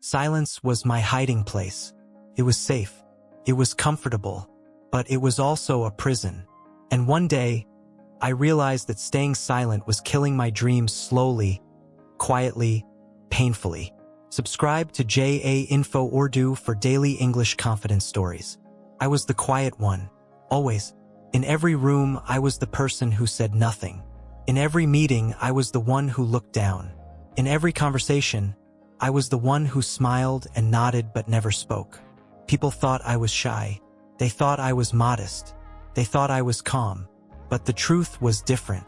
Silence was my hiding place. It was safe. It was comfortable. But it was also a prison. And one day, I realized that staying silent was killing my dreams slowly, quietly, painfully. Subscribe to JA Info Urdu for daily English confidence stories. I was the quiet one. Always. In every room, I was the person who said nothing. In every meeting, I was the one who looked down. In every conversation, I was the one who smiled and nodded but never spoke. People thought I was shy. They thought I was modest. They thought I was calm. But the truth was different.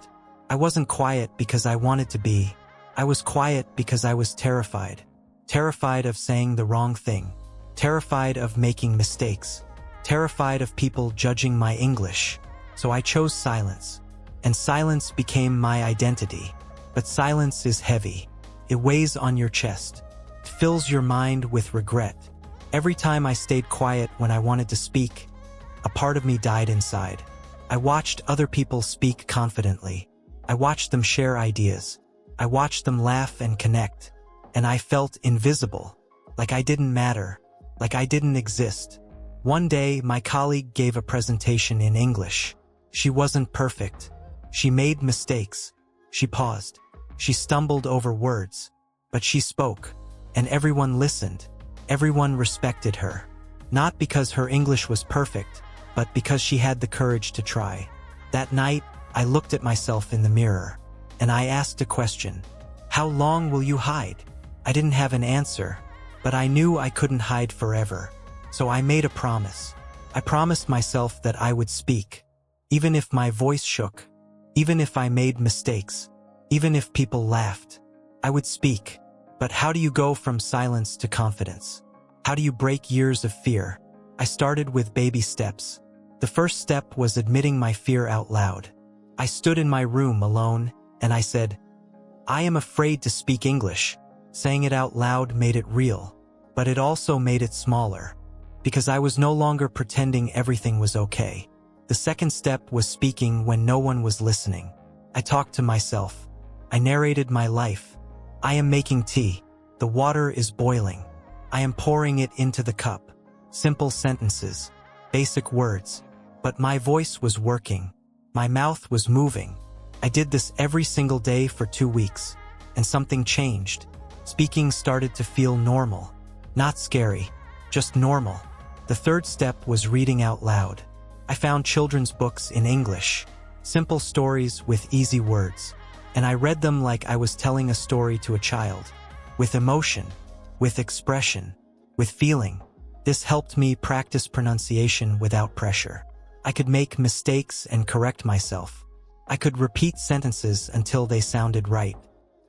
I wasn't quiet because I wanted to be. I was quiet because I was terrified. Terrified of saying the wrong thing. Terrified of making mistakes. Terrified of people judging my English. So I chose silence. And silence became my identity. But silence is heavy. It weighs on your chest. It fills your mind with regret. Every time I stayed quiet when I wanted to speak, a part of me died inside. I watched other people speak confidently. I watched them share ideas. I watched them laugh and connect. And I felt invisible. Like I didn't matter. Like I didn't exist. One day, my colleague gave a presentation in English. She wasn't perfect. She made mistakes. She paused. She stumbled over words. But she spoke. And everyone listened. Everyone respected her. Not because her English was perfect, but because she had the courage to try. That night, I looked at myself in the mirror. And I asked a question. How long will you hide? I didn't have an answer. But I knew I couldn't hide forever. So I made a promise. I promised myself that I would speak. Even if my voice shook. Even if I made mistakes. Even if people laughed. I would speak. But how do you go from silence to confidence? How do you break years of fear? I started with baby steps. The first step was admitting my fear out loud. I stood in my room alone, and I said, I am afraid to speak English. Saying it out loud made it real. But it also made it smaller. Because I was no longer pretending everything was okay. The second step was speaking when no one was listening. I talked to myself. I narrated my life. I am making tea. The water is boiling. I am pouring it into the cup. Simple sentences. Basic words. But my voice was working. My mouth was moving. I did this every single day for 2 weeks. And something changed. Speaking started to feel normal. Not scary. Just normal. The third step was reading out loud. I found children's books in English. Simple stories with easy words. And I read them like I was telling a story to a child. With emotion. With expression. With feeling. This helped me practice pronunciation without pressure. I could make mistakes and correct myself. I could repeat sentences until they sounded right.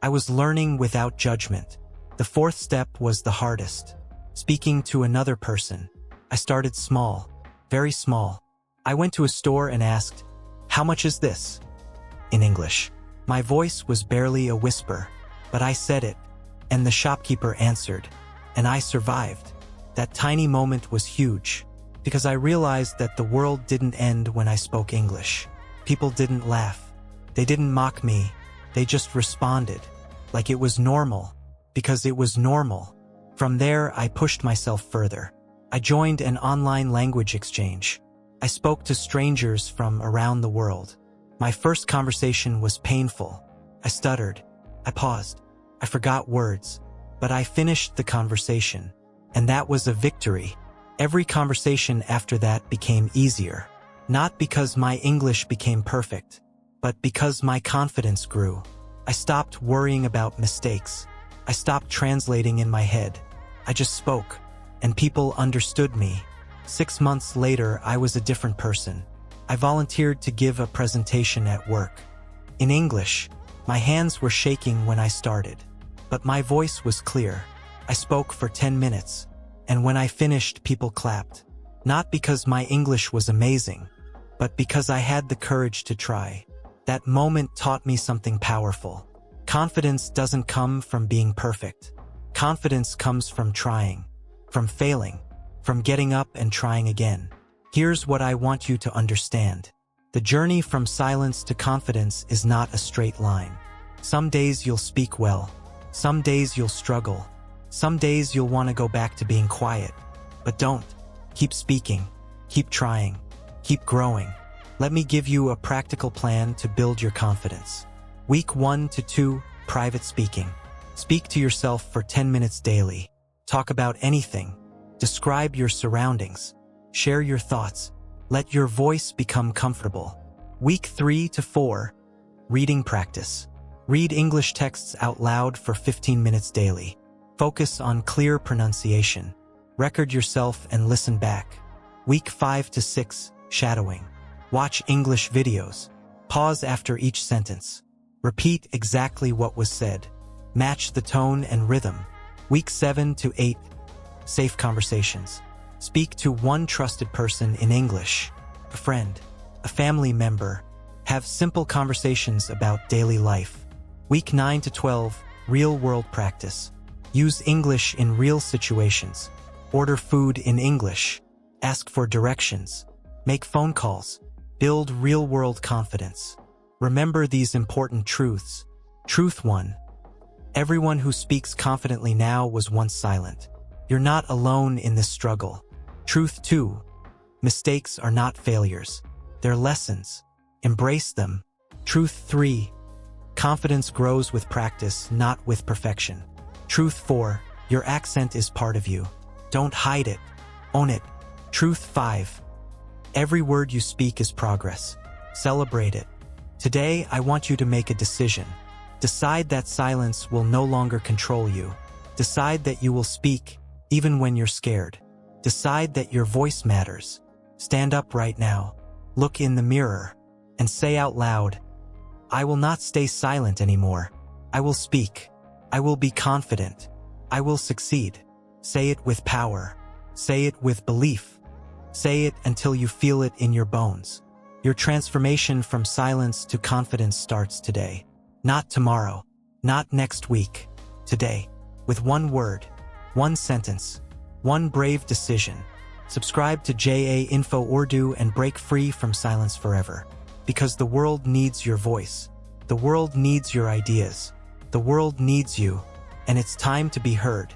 I was learning without judgment. The fourth step was the hardest. Speaking to another person. I started small. Very small. I went to a store and asked, "How much is this?" in English. My voice was barely a whisper, but I said it, and the shopkeeper answered, and I survived. That tiny moment was huge, because I realized that the world didn't end when I spoke English. People didn't laugh. They didn't mock me. They just responded, like it was normal, because it was normal. From there, I pushed myself further. I joined an online language exchange. I spoke to strangers from around the world. My first conversation was painful. I stuttered. I paused. I forgot words. But I finished the conversation. And that was a victory. Every conversation after that became easier. Not because my English became perfect, but because my confidence grew. I stopped worrying about mistakes. I stopped translating in my head. I just spoke, and people understood me. 6 months later, I was a different person. I volunteered to give a presentation at work. In English, my hands were shaking when I started, but my voice was clear. I spoke for 10 minutes, and when I finished, people clapped. Not because my English was amazing, but because I had the courage to try. That moment taught me something powerful. Confidence doesn't come from being perfect. Confidence comes from trying, from failing, from getting up and trying again. Here's what I want you to understand. The journey from silence to confidence is not a straight line. Some days you'll speak well. Some days you'll struggle. Some days you'll want to go back to being quiet. But don't. Keep speaking. Keep trying. Keep growing. Let me give you a practical plan to build your confidence. Week 1 to 2, private speaking. Speak to yourself for 10 minutes daily. Talk about anything. Describe your surroundings. Share your thoughts. Let your voice become comfortable. Week 3 to 4, reading practice. Read English texts out loud for 15 minutes daily. Focus on clear pronunciation. Record yourself and listen back. Week 5 to 6, shadowing. Watch English videos. Pause after each sentence. Repeat exactly what was said. Match the tone and rhythm. Week 7 to 8, safe conversations. Speak to one trusted person in English, a friend, a family member. Have simple conversations about daily life. Week 9 to 12, real-world practice. Use English in real situations. Order food in English. Ask for directions. Make phone calls. Build real-world confidence. Remember these important truths. Truth 1. Everyone who speaks confidently now was once silent. You're not alone in this struggle. Truth 2. Mistakes are not failures. They're lessons. Embrace them. Truth 3. Confidence grows with practice, not with perfection. Truth 4. Your accent is part of you. Don't hide it. Own it. Truth 5. Every word you speak is progress. Celebrate it. Today, I want you to make a decision. Decide that silence will no longer control you. Decide that you will speak, even when you're scared. Decide that your voice matters. Stand up right now. Look in the mirror and say out loud, I will not stay silent anymore. I will speak. I will be confident. I will succeed. Say it with power. Say it with belief. Say it until you feel it in your bones. Your transformation from silence to confidence starts today. Not tomorrow. Not next week. Today. With one word. One sentence. One brave decision. Subscribe to JA Info Urdu and break free from silence forever. Because the world needs your voice. The world needs your ideas. The world needs you. And it's time to be heard.